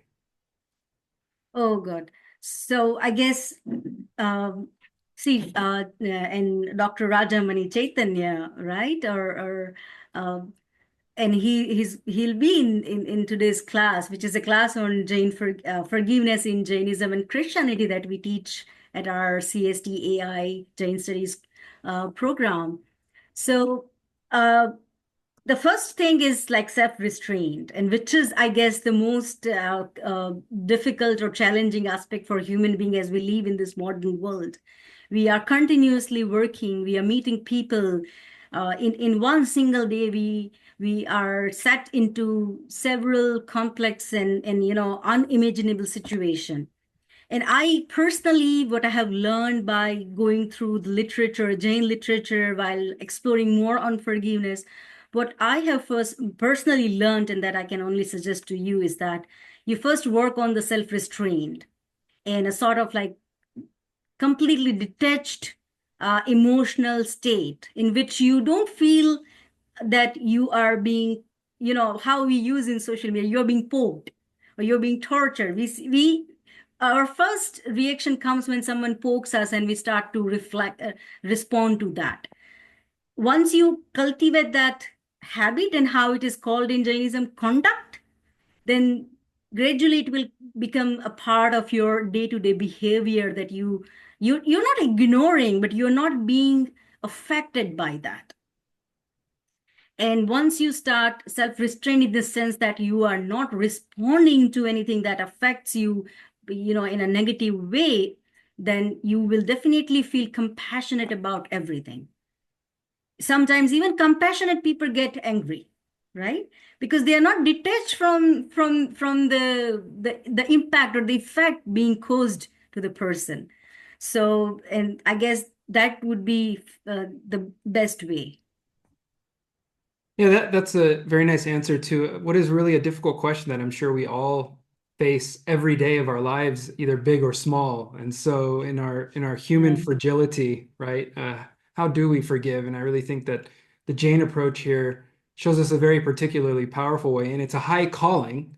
Oh, God. So I guess, see, and Dr. Rajamani Chaitanya, right? And he'll be in today's class, which is a class on forgiveness in Jainism and Christianity that we teach at our CST AI Jain Studies program. So the first thing is like self-restraint, and which is, I guess, the most difficult or challenging aspect for human being as we live in this modern world. We are continuously working. We are meeting people. In one single day, we are set into several complex and unimaginable situation. And I personally, what I have learned by going through the literature, Jain literature, while exploring more on forgiveness, what I have first personally learned, and that I can only suggest to you, is that you first work on the self-restraint and a sort of like completely detached emotional state in which you don't feel that you are being, how we use in social media, you're being poked or you're being tortured. Our first reaction comes when someone pokes us and we start to respond to that. Once you cultivate that habit, and how it is called in Jainism, conduct, then gradually it will become a part of your day-to-day behavior, that you're not ignoring, but you're not being affected by that. And once you start self-restraint in the sense that you are not responding to anything that affects you, in a negative way, then you will definitely feel compassionate about everything. Sometimes even compassionate people get angry, right? Because they are not detached from the impact or the effect being caused to the person. So, and I guess that would be the best way. Yeah, that's a very nice answer to what is really a difficult question that I'm sure we all face every day of our lives, either big or small. And so in our human fragility, right? How do we forgive? And I really think that the Jain approach here shows us a very particularly powerful way, and it's a high calling.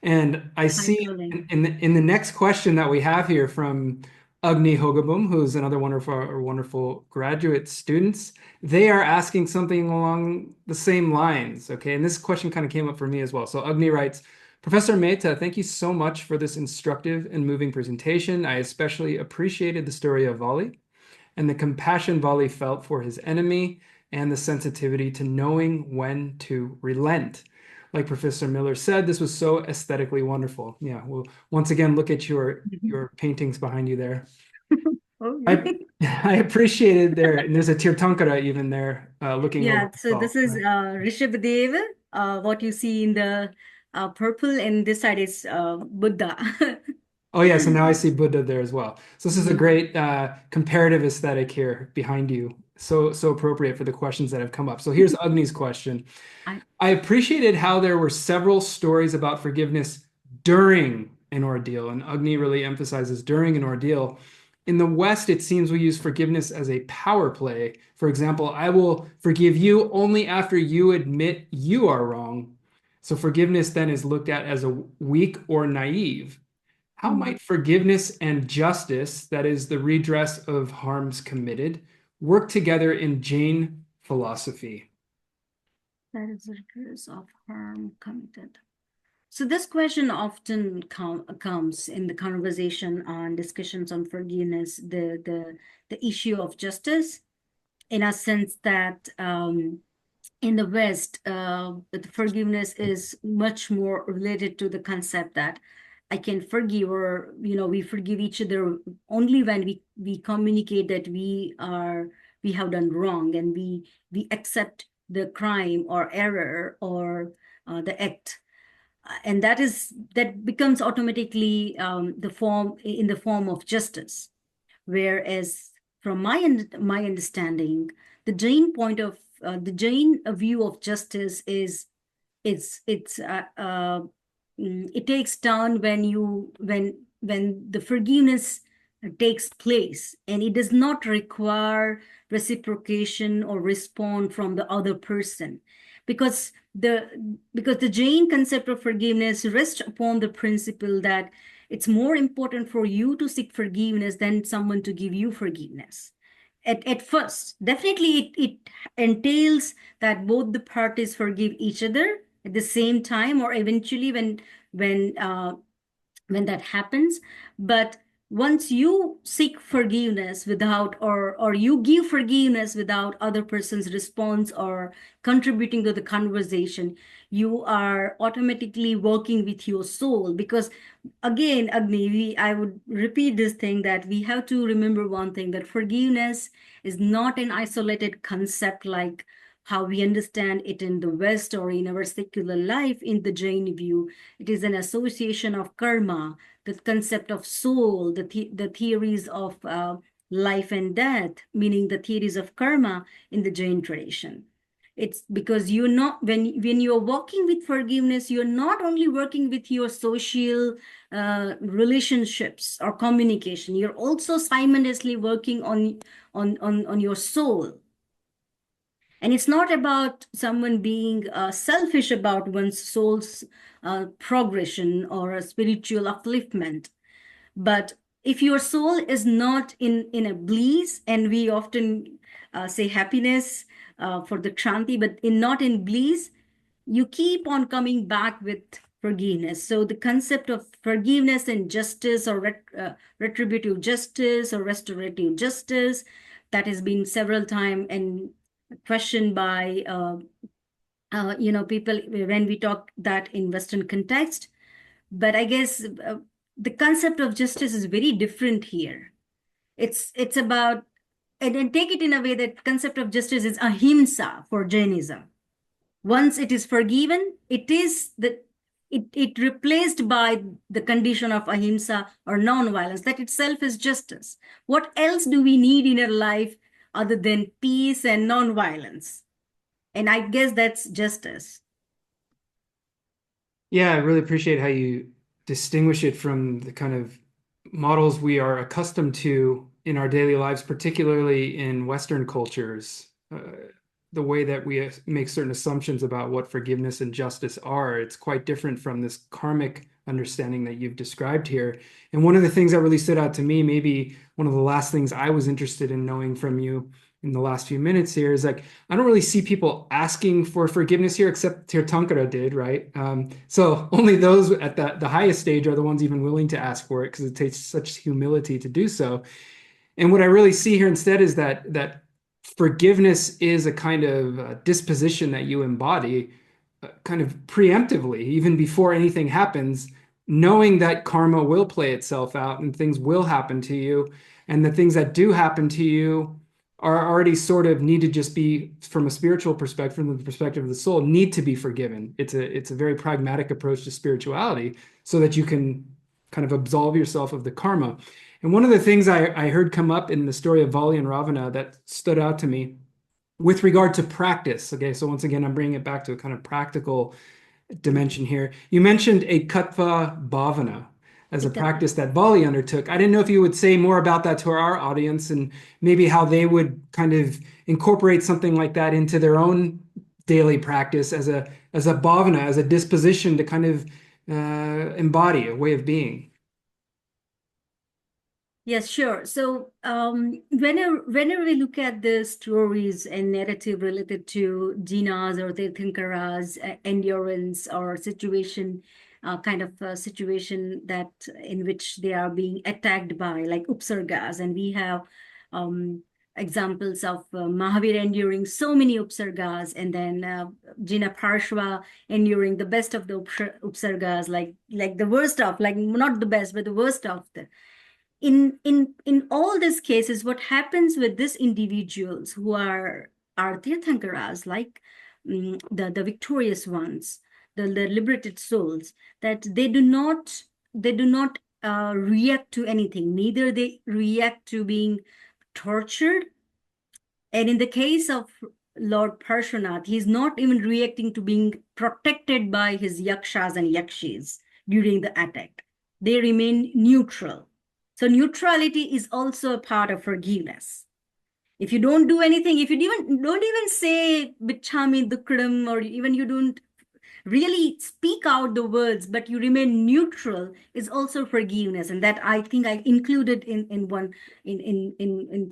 And I see in the next question that we have here from Agni Hogabum, who's another one of our wonderful graduate students, they are asking something along the same lines. Okay, and this question kind of came up for me as well. So Agni writes, Professor Mehta, thank you so much for this instructive and moving presentation. I especially appreciated the story of Vali and the compassion Vali felt for his enemy and the sensitivity to knowing when to relent. Like Professor Miller said, this was so aesthetically wonderful. Yeah, we'll once again look at your paintings behind you there. I appreciated there, and there's a Tirthankara even there looking over. Yeah, so this is Rishabhadeva, what you see in the purple, and this side is Buddha. Oh yeah, so now I see Buddha there as well. So this is a great comparative aesthetic here behind you. So appropriate for the questions that have come up. So here's Agni's question. I appreciated how there were several stories about forgiveness during an ordeal, and Agni really emphasizes during an ordeal. In the West, it seems we use forgiveness as a power play. For example, I will forgive you only after you admit you are wrong. So forgiveness then is looked at as a weak or naive. How might forgiveness and justice, that is the redress of harms committed, work together in Jain philosophy? That is the redress of harm committed. So this question often comes in the conversation on discussions on forgiveness, the issue of justice, in a sense that in the West, the forgiveness is much more related to the concept that I can forgive, or we forgive each other only when we communicate that we have done wrong, and we accept the crime or error or the act, and that becomes automatically in the form of justice. Whereas from my understanding, the Jain view of justice is it takes turn when the forgiveness takes place, and it does not require reciprocation or response from the other person, because the Jain concept of forgiveness rests upon the principle that it's more important for you to seek forgiveness than someone to give you forgiveness. At first, definitely it entails that both the parties forgive each other at the same time, or eventually when that happens. But once you seek forgiveness without, or you give forgiveness without other person's response or contributing to the conversation, you are automatically working with your soul. Because again, Agni, I would repeat this thing, that we have to remember one thing, that forgiveness is not an isolated concept like how we understand it in the West or in our secular life. In the Jain view, it is an association of karma, the concept of soul, the theories of life and death, meaning the theories of karma in the Jain tradition. It's because you're not, when you're working with forgiveness, you're not only working with your social relationships or communication, you're also simultaneously working on your soul. And it's not about someone being selfish about one's soul's progression or a spiritual upliftment. But if your soul is not in a bliss, and we often say happiness for the Kranti, but not in bliss, you keep on coming back with forgiveness. So the concept of forgiveness and justice, or retributive justice or restorative justice, that has been several times and questioned by people when we talk that in Western context. But I guess the concept of justice is very different here. It's about, and take it in a way that concept of justice is ahimsa for Jainism. Once it is forgiven, it replaced by the condition of ahimsa or non-violence. That itself is justice. What else do we need in our life other than peace and non-violence? And I guess that's justice. Yeah, I really appreciate how you distinguish it from the kind of models we are accustomed to in our daily lives, particularly in Western cultures. The way that we make certain assumptions about what forgiveness and justice are, it's quite different from this karmic understanding that you've described here. And one of the things that really stood out to me, maybe one of the last things I was interested in knowing from you in the last few minutes here, is like, I don't really see people asking for forgiveness here, except Tirthankara did, right? So only those at the highest stage are the ones even willing to ask for it, because it takes such humility to do so. And what I really see here instead is that forgiveness is a kind of disposition that you embody kind of preemptively, even before anything happens, knowing that karma will play itself out and things will happen to you, and the things that do happen to you are already sort of need to just be, from a spiritual perspective, from the perspective of the soul, need to be forgiven. It's a very pragmatic approach to spirituality, so that you can kind of absolve yourself of the karma. And one of the things I heard come up in the story of Vali and Ravana that stood out to me with regard to practice. Okay, so once again, I'm bringing it back to a kind of practical dimension here. You mentioned Ekatva Bhavana as a practice that Vali undertook. I didn't know if you would say more about that to our audience, and maybe how they would kind of incorporate something like that into their own daily practice as a bhavana, as a disposition to kind of embody a way of being. Yes, sure. So whenever we look at the stories and narrative related to Jinas or Tirthankara's endurance or situation kind of situation that in which they are being attacked by, like upsargas, and we have examples of Mahavir enduring so many upsargas, and then Jina Parshva enduring the best of the upsargas, like the worst of, like not the best, but the worst of the. In all these cases, what happens with these individuals who are Tirthankaras, like the victorious ones, the liberated souls, that they do not react to anything. Neither they react to being tortured. And in the case of Lord Parshvanath, he's not even reacting to being protected by his yakshas and yakshis during the attack. They remain neutral. So neutrality is also a part of forgiveness. If you don't do anything, if you don't even say bichami dukram, or even you don't really speak out the words, but you remain neutral, is also forgiveness. And that I think I included in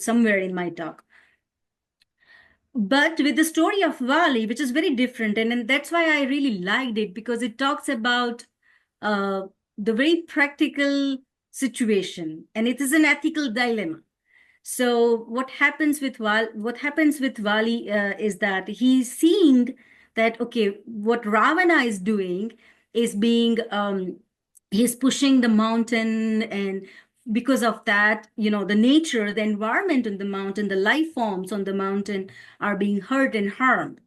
somewhere in my talk. But with the story of Vali, which is very different, and that's why I really liked it, because it talks about the very practical situation, and it is an ethical dilemma. So what happens with Vali is that he's seeing that, okay, what Ravana is doing is he's pushing the mountain, and because of that, the nature, the environment on the mountain, the life forms on the mountain are being hurt and harmed.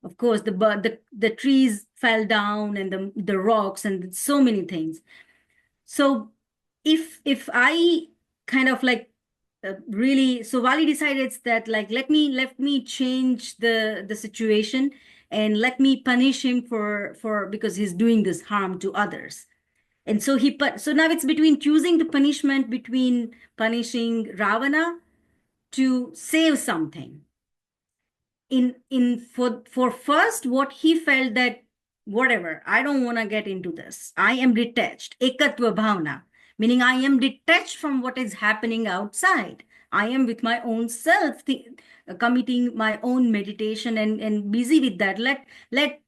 Of course, the trees fell down, and the rocks, and so many things. So if I kind of like really, so Vali decided that, like, let me change the situation, and let me punish him for because he's doing this harm to others. And so so now it's between choosing the punishment between punishing Ravana to save something. For first, what he felt that, whatever, I don't want to get into this. I am detached. Ekatva bhavana, meaning I am detached from what is happening outside. I am with my own self, committing my own meditation, and busy with that. Let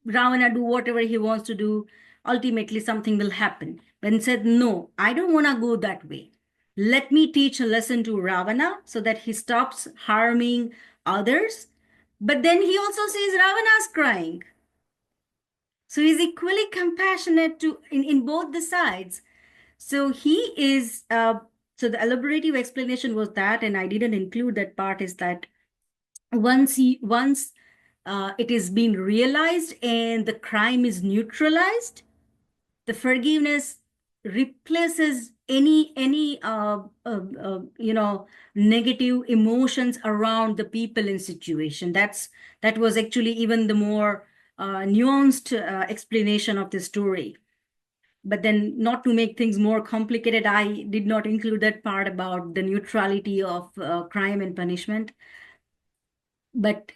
Ravana do whatever he wants to do. Ultimately, something will happen. But said, no, I don't want to go that way. Let me teach a lesson to Ravana so that he stops harming others. But then he also sees Ravana's crying. So he's equally compassionate in both the sides. So he is, so the elaborative explanation was that, and I didn't include that part, is that once it is being realized and the crime is neutralized, the forgiveness replaces any negative emotions around the people and situation. That was actually even the more nuanced explanation of the story. But then, not to make things more complicated, I did not include that part about the neutrality of crime and punishment. But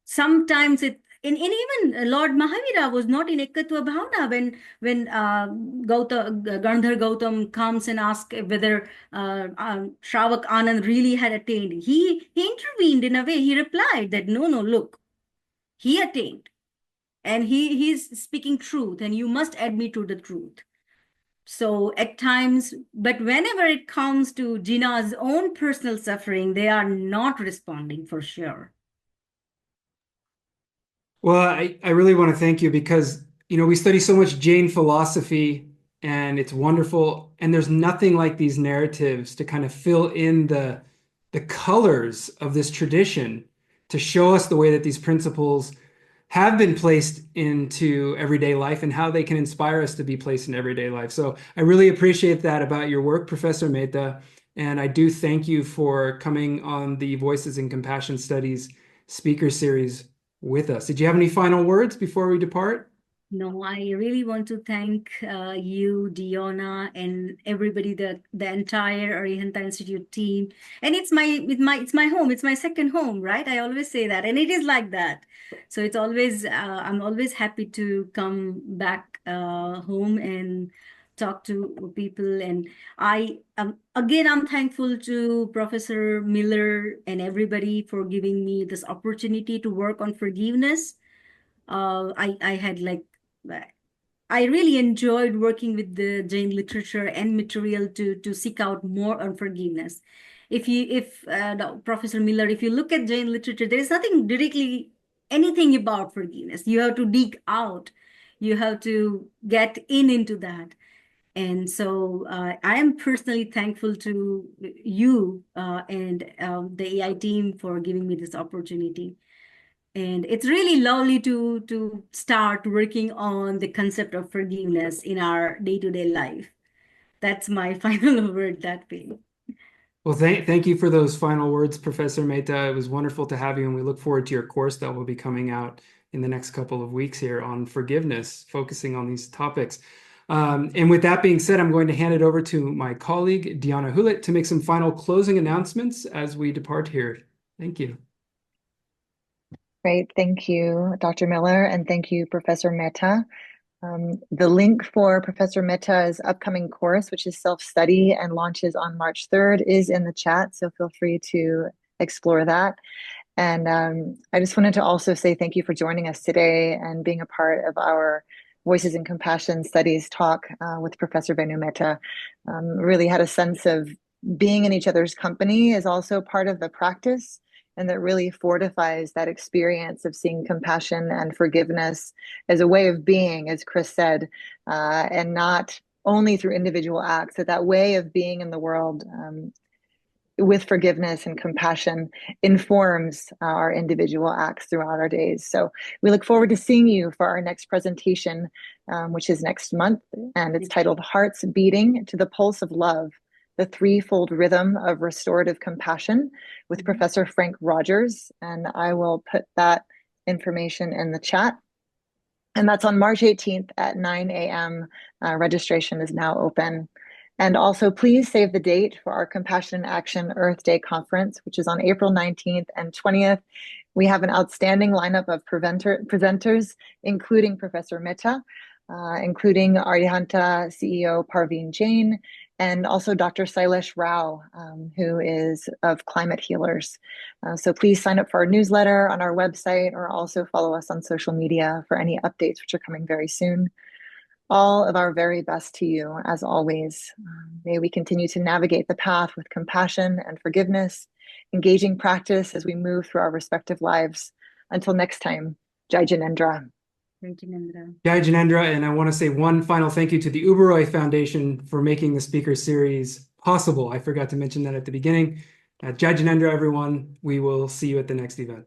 sometimes even Lord Mahavira was not in Ekatva Bhavana when Gandhar Gautam comes and asks whether Shravak Anand really had attained. He intervened in a way. He replied that no, look, he attained, and he's speaking truth, and you must admit to the truth. So at times, but whenever it comes to Jina's own personal suffering, they are not responding for sure. Well, I really want to thank you, because, we study so much Jain philosophy, and it's wonderful. And there's nothing like these narratives to kind of fill in the colors of this tradition, to show us the way that these principles have been placed into everyday life and how they can inspire us to be placed in everyday life. So I really appreciate that about your work, Professor Mehta. And I do thank you for coming on the Voices in Compassion Studies speaker series with us. Did you have any final words before we depart? No, I really want to thank you, Diona, and everybody, the entire Arihanta Institute team. And it's my home. It's my second home, right? I always say that, and it is like that. So it's always I'm always happy to come back home and talk to people. And again, I'm thankful to Professor Miller and everybody for giving me this opportunity to work on forgiveness. I had I really enjoyed working with the Jain literature and material to seek out more on forgiveness. If Professor Miller, if you look at Jain literature, there is nothing directly anything about forgiveness. You have to dig out. You have to get into that. And so I am personally thankful to you and the AI team for giving me this opportunity. And it's really lovely to start working on the concept of forgiveness in our day-to-day life. That's my final word that way. Well, thank you for those final words, Professor Mehta. It was wonderful to have you, and we look forward to your course that will be coming out in the next couple of weeks here on forgiveness, focusing on these topics. And with that being said, I'm going to hand it over to my colleague, Diana Hulit, to make some final closing announcements as we depart here. Thank you. Great. Thank you, Dr. Miller, and thank you, Professor Mehta. The link for Professor Mehta's upcoming course, which is self-study and launches on March 3rd, is in the chat, so feel free to explore that. And I just wanted to also say thank you for joining us today and being a part of our Voices in Compassion Studies talk with Professor Venu Mehta. Really had a sense of being in each other's company is also part of the practice, and that really fortifies that experience of seeing compassion and forgiveness as a way of being, as Chris said, and not only through individual acts, that way of being in the world with forgiveness and compassion informs our individual acts throughout our days. So we look forward to seeing you for our next presentation, which is next month, and it's titled Hearts Beating to the Pulse of Love, the Threefold Rhythm of Restorative Compassion with Professor Frank Rogers. And I will put that information in the chat. And that's on March 18th at 9 a.m. Registration is now open. And also, please save the date for our Compassion in Action Earth Day Conference, which is on April 19th and 20th. We have an outstanding lineup of presenters, including Professor Mehta, including Arihanta CEO Parveen Jain, and also Dr. Sailesh Rao, who is of Climate Healers. So please sign up for our newsletter on our website, or also follow us on social media for any updates, which are coming very soon. All of our very best to you, as always. May we continue to navigate the path with compassion and forgiveness, engaging practice as we move through our respective lives. Until next time, Jai Jinendra. Jai Jinendra, and I want to say one final thank you to the Uberoi Foundation for making the speaker series possible. I forgot to mention that at the beginning. Jai Jinendra, everyone. We will see you at the next event.